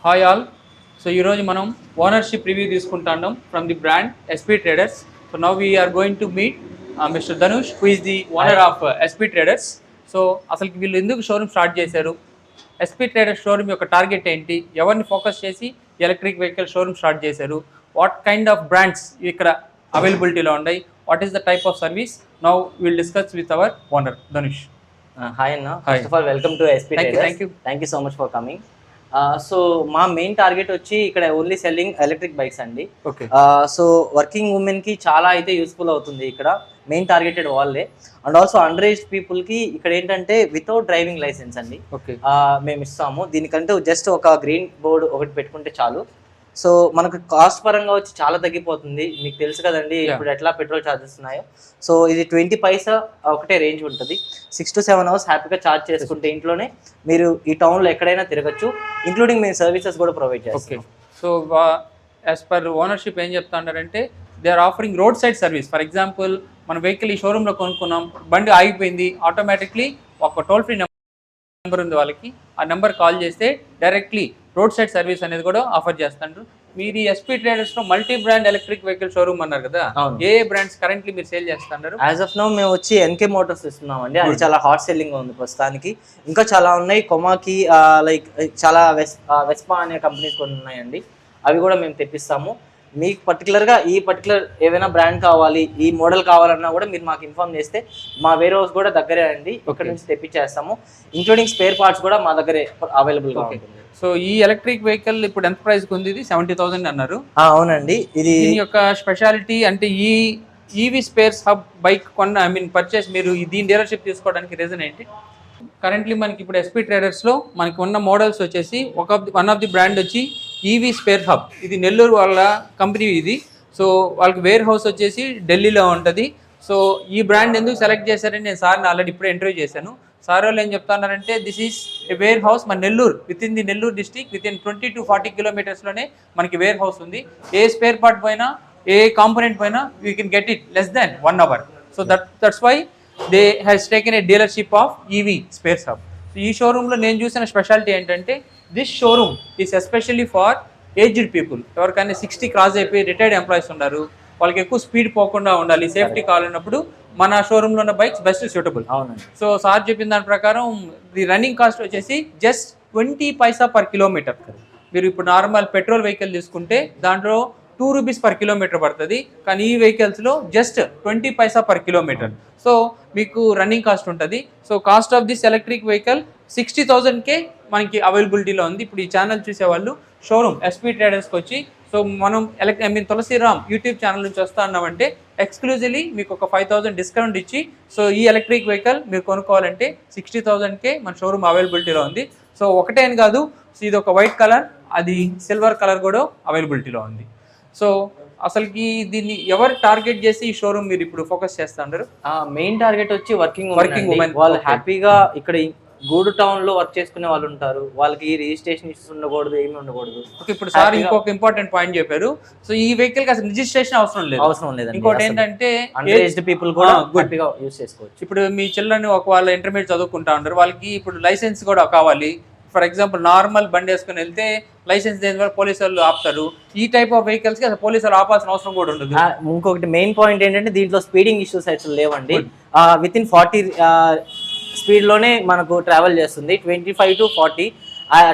Hi all. So ఈరోజు మనం ownership review తీసుకుంటాం from the brand SP traders. So now we're going to meet mister Dhanush, who is the owner of SP traders. So అసలు వీళ్ళు ఎందుకు showroom start చేశారు, SP traders showroom యొక్క target ఏంటి, ఎవరిని ఫోకస్ చేసి ఎలక్ట్రిక్ వెహికల్ షోరూమ్ స్టార్ట్ చేశారు, what kind of brands ఇక్కడ అవైలబిలిటీలో ఉన్నాయి, what is the type of service, now will discuss with our owner Dhanush. Hi అన్న, first of all welcome to SP traders. Thank you so much for coming. So మా main target వచ్చి ఇక్కడ only selling electric bikes అండి. So working women కి చాలా అయితే useful అవుతుంది. ఇక్కడ మెయిన్ టార్గెటెడ్ వాళ్ళే. And also under age people కి ఇక్కడ ఏంటంటే వితౌట్ డ్రైవింగ్ లైసెన్స్ అండి మేము ఇస్తాము. దీనికంటే జస్ట్ ఒక గ్రీన్ బోర్డు ఒకటి పెట్టుకుంటే చాలు. సో మనకు కాస్ట్ పరంగా వచ్చి చాలా తగ్గిపోతుంది. మీకు తెలుసు కదండి ఇప్పుడు ఎట్లా పెట్రోల్ ఛార్జెస్ ఉన్నాయో. సో ఇది 20 పైసా ఒకటే రేంజ్ ఉంటుంది. 6 to 7 అవర్స్ హ్యాపీగా ఛార్జ్ చేసుకుంటే ఇంట్లోనే మీరు ఈ టౌన్లో ఎక్కడైనా తిరగచ్చు. ఇంక్లూడింగ్ మేము సర్వీసెస్ కూడా ప్రొవైడ్ చేస్తాం. సో యాజ్ పర్ ఓనర్షిప్ ఏం చెప్తా ఉన్నారంటే they are offering road side service. For example మన వెహికల్ ఈ షోరూంలో కొనుక్కున్నాం, బండి ఆగిపోయింది, ఆటోమేటిక్లీ ఒక టోల్ ఫ్రీ నెంబర్ ఉంది వాళ్ళకి, ఆ నెంబర్ కాల్ చేస్తే డైరెక్ట్లీ రోడ్ సైడ్ సర్వీస్ అనేది కూడా ఆఫర్ చేస్తారు. మీరు ఈ ఎస్పీ ట్రేడర్స్ లో multi brand electric vehicle showroom అన్నారు కదా, ఏ బ్రాండ్స్ కరెంట్లీ మీరు సేల్ చేస్తున్నారు? యాజ్ ఆఫ్ నౌ మేము వచ్చి ఎన్కే మోటార్స్ ఇస్తున్నాం అండి. అది చాలా హాట్ సెల్లింగ్ ఉంది ప్రస్తుతానికి. ఇంకా చాలా ఉన్నాయి. కొమాకి లైక్ చాలా వెస్పా అనే కంపెనీస్ కొన్ని ఉన్నాయండి, అవి కూడా మేము తెప్పిస్తాము. మీకు పర్టికులర్గా ఈ పర్టికులర్ ఏదైనా బ్రాండ్ కావాలి, ఈ మోడల్ కావాలన్నా కూడా మీరు మాకు ఇన్ఫార్మ్ చేస్తే మా వేర్ హౌస్ కూడా దగ్గరే అండి, ఇక్కడ నుంచి తెప్పించేస్తాము. ఇంక్లూడింగ్ స్పేర్ పార్ట్స్ కూడా మా దగ్గరే అవైలబుల్గా ఉంటుంది. సో ఈ ఎలక్ట్రిక్ వెహికల్ ఇప్పుడు ఎంత ప్రైస్ ఉంది? ఇది 70,000 అన్నారు. అవునండి. ఇది దీని యొక్క స్పెషాలిటీ అంటే ఈ ఈవీ స్పేర్స్ హబ్ బైక్ కొన్న పర్చేస్ మీరు దీని డీలర్షిప్ తీసుకోవడానికి రీజన్ ఏంటి? కరెంట్లీ మనకి ఇప్పుడు ఎస్పీ ట్రేడర్స్లో మనకి ఉన్న మోడల్స్ వచ్చేసి వన్ ఆఫ్ ది బ్రాండ్ వచ్చి ఈవీ స్పేర్ హబ్. ఇది నెల్లూరు వాళ్ళ కంపెనీ ఇది. సో వాళ్ళకి వేర్ హౌస్ వచ్చేసి ఢిల్లీలో ఉంటుంది. సో ఈ బ్రాండ్ ఎందుకు సెలెక్ట్ చేశారని నేను సార్ని ఆల్రెడీ ఇప్పుడే ఇంటర్వ్యూ చేశాను. సార్ వాళ్ళు ఏం చెప్తున్నారంటే this is a warehouse మన Nellore, within the Nellore district, within 20 to 40 కిలోమీటర్స్లోనే మనకి వేర్ హౌస్ ఉంది. ఏ స్పేర్ పార్ట్ పైన, ఏ కాంపోనెంట్ పైన we can get it less than 1 hour. So that's why they has taken a dealership of EV spares hub. ఈ షోరూంలో నేను చూసిన speciality ఏంటంటే this showroom is especially for aged people. ఎవరికైనా 60 cross అయిపోయి retired employees ఉన్నారు, వాళ్ళకి ఎక్కువ స్పీడ్ పోకుండా ఉండాలి, సేఫ్టీ కావాలన్నప్పుడు మన షోరూంలో ఉన్న బైక్స్ బెస్ట్ సూటబుల్. అవునండి. సో సార్ చెప్పిన దాని ప్రకారం ది రన్నింగ్ కాస్ట్ వచ్చేసి జస్ట్ 20 పైసా పర్ కిలోమీటర్. మీరు ఇప్పుడు నార్మల్ పెట్రోల్ వెహికల్ తీసుకుంటే దాంట్లో 2 రూపీస్ పర్ కిలోమీటర్ పడుతుంది, కానీ ఈ వెహికల్స్లో just 20 paise per kilometre. So మీకు రన్నింగ్ కాస్ట్ ఉంటుంది. So cost of this electric vehicle 60,000కే మనకి అవైలబిలిటీలో ఉంది. ఇప్పుడు ఈ ఛానల్ చూసేవాళ్ళు షోరూమ్ ఎస్పీ ట్రేడర్స్కి వచ్చి, సో మనం తులసిరామ్ యూట్యూబ్ ఛానల్ నుంచి వస్తా అన్నామంటే ఎక్స్క్లూజివ్లీ మీకు ఒక 5,000 డిస్కౌంట్ ఇచ్చి, సో ఈ ఎలక్ట్రిక్ వెహికల్ మీరు కొనుక్కోవాలంటే 60,000కే మన షోరూమ్ అవైలబిలిటీలో ఉంది. సో ఒకటే అని కాదు, సో ఇది ఒక వైట్ కలర్, అది సిల్వర్ కలర్ కూడా అవైలబిలిటీలో ఉంది. సో అసలుకి దీన్ని ఎవరు టార్గెట్ చేసి ఈ షోరూమ్ మీరు ఇప్పుడు ఫోకస్ చేస్తా ఉన్నారు? మెయిన్ టార్గెట్ వచ్చి వర్కింగ్ ఉమెన్. వాళ్ళు హ్యాపీగా ఇక్కడ గూడు టౌన్ లో వర్క్ చేసుకునే వాళ్ళు ఉంటారు, వాళ్ళకి రిజిస్ట్రేషన్ ఇష్యూస్ ఉండకూడదు, ఏమి ఉండకూడదు. ఇప్పుడు సార్ ఇంకొక ఇంపార్టెంట్ పాయింట్ చెప్పారు. సో ఈ వెహికల్ కి అసలు రిజిస్ట్రేషన్ అవసరం లేదు. ఇంకోటి ఏంటంటే ఏజ్డ్ పీపుల్ కూడా హ్యాపీగా యూస్ చేసుకోవచ్చు. ఇప్పుడు మీ చిల్డ్రన్ ఒక వాళ్ళ ఇంటర్మీడియట్ చదువుకుంటా ఉంటారు, వాళ్ళకి ఇప్పుడు లైసెన్స్ కూడా కావాలి. ఫర్ ఎగ్జాంపుల్ నార్మల్ బండి వేసుకుని వెళ్తే లైసెన్స్ దేని వల్ల పోలీసు వాళ్ళు ఆపుతారు. ఈ టైప్ ఆఫ్ వెహికల్స్ కి అసలు పోలీసు వాళ్ళు ఆపాల్సిన అవసరం కూడా ఉండదు. ఇంకొకటి మెయిన్ పాయింట్ ఏంటంటే దీంట్లో స్పీడింగ్ ఇష్యూస్ అయితే లేవండి. విత్ ఇన్ 40 స్పీడ్ లోనే మనకు ట్రావెల్ చేస్తుంది. 25 to 40.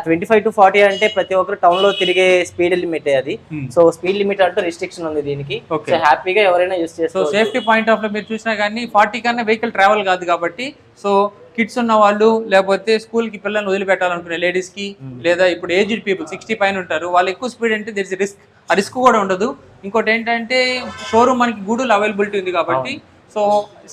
25 to 40 అంటే ప్రతి ఒక్కరు టౌన్ లో తిరిగే స్పీడ్ లిమిట్ అది. సో స్పీడ్ లిమిట్ అంటూ రిస్ట్రిక్షన్ ఉంది దీనికి. సో హ్యాపీగా ఎవరైనా యూస్ చేస్తారు. సో సేఫ్టీ పాయింట్ ఆఫ్ లో మీరు చూసినా కానీ 40 కన్నా వెహికల్ ట్రావెల్ కాదు కాబట్టి, సో కిడ్స్ ఉన్న వాళ్ళు, లేకపోతే స్కూల్ కి పిల్లల్ని వదిలిపెట్టాలనుకునే లేడీస్ కి, లేదా ఇప్పుడు ఏజ్డ్ పీపుల్ 60 పైన ఉంటారు, వాళ్ళు ఎక్కువ స్పీడ్ అంటే దిస్ రిస్క్, ఆ రిస్క్ కూడా ఉండదు. ఇంకోటి ఏంటంటే షోరూమ్ మనకి గూడూలు అవైలబిలిటీ ఉంది కాబట్టి, సో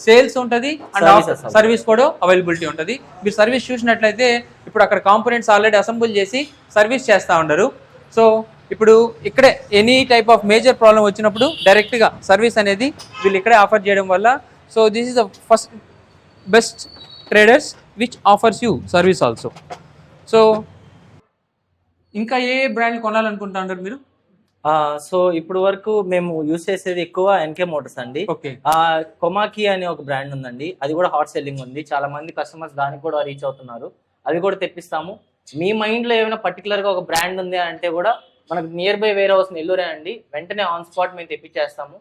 సేల్స్ ఉంటుంది అండ్ సర్వీస్ కూడా అవైలబిలిటీ ఉంటుంది. మీరు సర్వీస్ చూసినట్లయితే ఇప్పుడు అక్కడ కాంపోనెంట్స్ ఆల్రెడీ అసెంబుల్ చేసి సర్వీస్ చేస్తూ ఉండరు. సో ఇప్పుడు ఇక్కడే any type of major problem వచ్చినప్పుడు డైరెక్ట్గా సర్వీస్ అనేది వీళ్ళు ఇక్కడే ఆఫర్ చేయడం వల్ల, so this is the first best traders which offers you service also. So ఇంకా ఏ బ్రాండ్ కొనాలనుకుంటున్నారు మీరు? సో ఇప్పుడు వరకు మేము యూస్ చేసేది ఎక్కువ ఎన్కే మోటార్స్ అండి. కొమాకి అనే ఒక బ్రాండ్ ఉందండి, అది కూడా హాట్ సెల్లింగ్ ఉంది. చాలా మంది కస్టమర్స్ దానికి కూడా రీచ్ అవుతున్నారు, అవి కూడా తెప్పిస్తాము. మీ మైండ్లో ఏమైనా పర్టికులర్గా ఒక బ్రాండ్ ఉంది అంటే కూడా మనకు నియర్ బై వేర్ హౌస్ నెల్లూరే అండి, వెంటనే ఆన్ స్పాట్ మేము తెప్పించేస్తాము.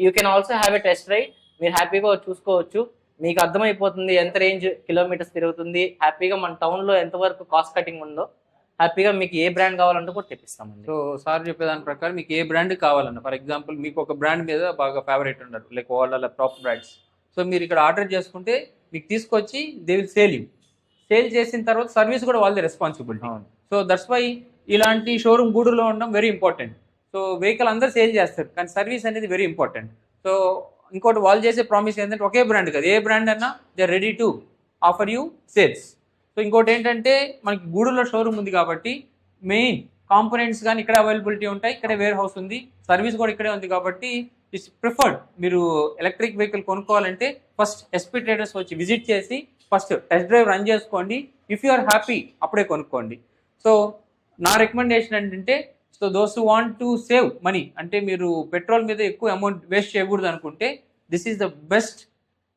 You can also have a test ride, మీరు హ్యాపీగా చూసుకోవచ్చు, మీకు అర్థమైపోతుంది ఎంత రేంజ్ కిలోమీటర్స్ తిరుగుతుంది, హ్యాపీగా మన టౌన్లో ఎంతవరకు కాస్ట్ కటింగ్ ఉందో, హ్యాపీగా మీకు ఏ బ్రాండ్ కావాలంటే కూడా తెప్పిస్తామండి. సో సార్ చెప్పేదాని ప్రకారం మీకు ఏ బ్రాండ్ కావాలన్న, ఫర్ ఎగ్జాంపుల్ మీకు ఒక బ్రాండ్ మీద బాగా ఫేవరెట్ ఉండరు, లైక్ వాళ్ళ టాప్ బ్రాండ్స్, సో మీరు ఇక్కడ ఆర్డర్ చేసుకుంటే మీకు తీసుకొచ్చి దే విల్ సేల్ చేసిన తర్వాత సర్వీస్ కూడా వాళ్ళది రెస్పాన్సిబిలిటీ. సో దట్స్ వై ఇలాంటి షోరూమ్ గూడూరులో ఉండడం వెరీ ఇంపార్టెంట్. సో వెహికల్ అందరూ సేల్ చేస్తారు కానీ సర్వీస్ అనేది వెరీ ఇంపార్టెంట్. సో ఇంకోటి వాళ్ళు చేసే ప్రామిస్ ఏంటంటే ఒకే బ్రాండ్ కదా, ఏ బ్రాండ్ అన్నా they are ready to offer you sales. So ఇంకోటి ఏంటంటే మనకి గూడూరులో షోరూమ్ ఉంది కాబట్టి మెయిన్ కాంపోనెంట్స్ కానీ ఇక్కడ అవైలబిలిటీ ఉంటాయి, ఇక్కడే వేర్ హౌస్ ఉంది, సర్వీస్ కూడా ఇక్కడే ఉంది కాబట్టి ఇట్స్ ప్రిఫర్డ్. మీరు ఎలక్ట్రిక్ వెహికల్ కొనుక్కోవాలంటే ఫస్ట్ ఎస్పీ ట్రేడర్స్ వచ్చి విజిట్ చేసి ఫస్ట్ టెస్ట్ డ్రైవ్ రన్ చేసుకోండి. ఇఫ్ యు ఆర్ హ్యాపీ అప్పుడే కొనుక్కోండి. సో నా రికమెండేషన్ ఏంటంటే, so those who want to save money, అంటే మీరు పెట్రోల్ మీద ఎక్కువ అమౌంట్ వేస్ట్ చేయకూడదు అనుకుంటే this is the best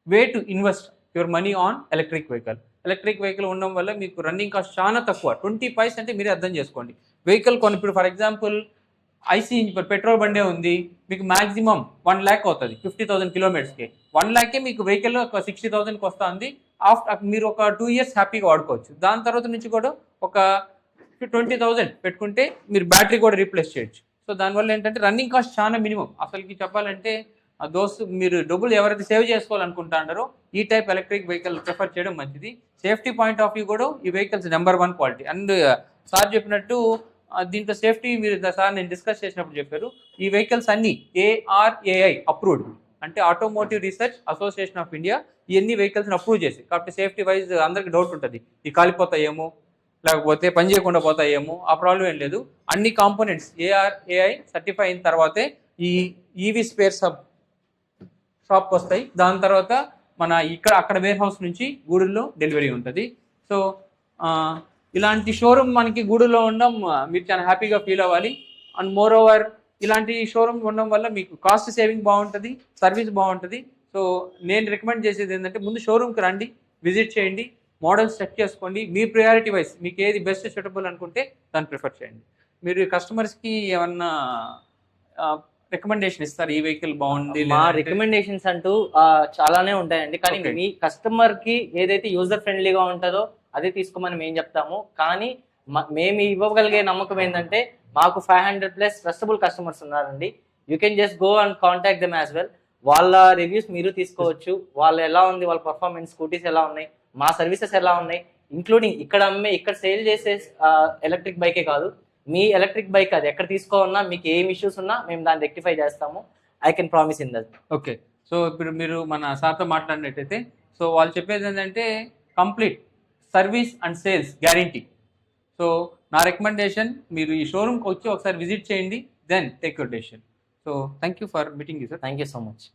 way to invest your money on electric vehicle. Electric vehicle ఉండడం వల్ల మీకు రన్నింగ్ కాస్ట్ చాలా తక్కువ, 20 అంటే మీరే అర్థం చేసుకోండి. వెహికల్ ఇప్పుడు ఫర్ ఎగ్జాంపుల్ ఐసీ పెట్రోల్ బండే ఉంది, మీకు మాక్సిమం 1 lakh అవుతుంది 50,000 కిలోమీటర్స్కి. 1 lakh మీకు వెహికల్ ఒక 60,000కి వస్తుంది. మీరు ఒక 2 years హ్యాపీగా వాడుకోవచ్చు. దాని తర్వాత నుంచి కూడా ఒక 20,000 పెట్టుకుంటే మీరు బ్యాటరీ కూడా రీప్లేస్ చేయొచ్చు. సో దానివల్ల ఏంటంటే రన్నింగ్ కాస్ట్ చాలా మినిమం. అసలుకి చెప్పాలంటే మీరు డబ్బులు ఎవరైతే సేవ్ చేసుకోవాలనుకుంటారో ఈ టైప్ ఎలక్ట్రిక్ వెహికల్ ప్రిఫర్ చేయడం మంచిది. సేఫ్టీ పాయింట్ ఆఫ్ వ్యూ కూడా ఈ vehicles number 1 quality. And sir చెప్పినట్టు దీంట్లో సేఫ్టీ మీరు సార్ నేను డిస్కస్ చేసినప్పుడు చెప్పారు, ఈ వెహికల్స్ అన్ని ARAI అప్రూవ్డ్, అంటే automotive research association of India ఇవన్నీ వెహికల్స్ని అప్రూవ్ చేసి, కాబట్టి సేఫ్టీ వైజ్ అందరికి డౌట్ ఉంటుంది ఈ కాలిపోతాయేమో లేకపోతే పని చేయకుండా పోతాయేమో, ఆ ప్రాబ్లం ఏం లేదు. అన్ని కాంపోనెంట్స్ ARAI సర్టిఫై అయిన తర్వాతే ఈ ఈవీ స్పేర్ షాప్కి వస్తాయి. దాని తర్వాత మన అక్కడ వేర్ హౌస్ నుంచి గూడూరులో డెలివరీ ఉంటుంది. సో ఇలాంటి షోరూమ్ మనకి గూడూరులో ఉండడం మీరు చాలా హ్యాపీగా ఫీల్ అవ్వాలి. అండ్ మోర్ ఓవర్ ఇలాంటి షోరూమ్ ఉండడం వల్ల మీకు కాస్ట్ సేవింగ్ బాగుంటుంది, సర్వీస్ బాగుంటుంది. సో నేను రికమెండ్ చేసేది ఏంటంటే ముందు షోరూమ్కి రండి, విజిట్ చేయండి, మోడల్స్ చెక్ చేసుకోండి, మీ ప్రయారిటీ వైజ్ మీకు ఏది బెస్ట్ సూటబుల్ అనుకుంటే దాన్ని ప్రిఫర్ చేయండి. మీరు కస్టమర్స్కి ఏమన్నా రికమెండేషన్ ఇస్తారు ఈ వెహికల్ బాగుంది? మా రికమెండేషన్స్ అంటూ చాలానే ఉంటాయండి, కానీ మీ కస్టమర్కి ఏదైతే యూజర్ ఫ్రెండ్లీగా ఉంటుందో అదే తీసుకోమని మేము చెప్తాము. కానీ మేము ఇవ్వగలిగే నమ్మకం ఏంటంటే మాకు 500+ ట్రస్టబుల్ కస్టమర్స్ ఉన్నారండి. You can just go and contact them as well. వాళ్ళ రివ్యూస్ మీరు తీసుకోవచ్చు, వాళ్ళు ఎలా ఉంది, వాళ్ళ పర్ఫార్మెన్స్, స్కూటీస్ ఎలా ఉన్నాయి, మా సర్వీసెస్ ఎలా ఉన్నాయి, ఇంక్లూడింగ్ ఇక్కడ సేల్ చేసే ఎలక్ట్రిక్ బైకే కాదు, మీ ఎలక్ట్రిక్ బైక్ అది ఎక్కడ తీసుకోవాలన్నా మీకు ఏం ఇష్యూస్ ఉన్నా మేము దాన్ని రెక్టిఫై చేస్తాము. I can promise in that. Okay. So ఇప్పుడు మీరు మన సార్తో మాట్లాడినట్టయితే సో వాళ్ళు చెప్పేది ఏంటంటే complete service and sales guarantee. So నా రికమెండేషన్ మీరు ఈ షోరూమ్కి వచ్చి ఒకసారి విజిట్ చేయండి, then take your decision. So thank you for meeting you sir. Thank you so much.